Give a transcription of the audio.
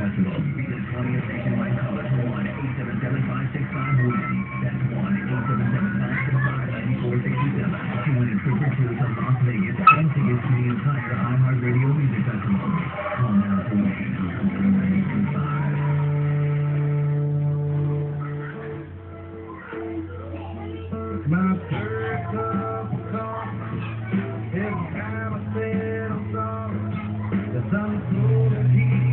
Festival. The 20th nationwide call us 1-877-565-WIN. That's 1-877-565-9467 to win a trip or two to Las Vegas and tickets to the entire iHeartRadio Music Festival. Call now to win until 925. It's my third cup of coffee. Every time I said I'm sorry, the sun's slowly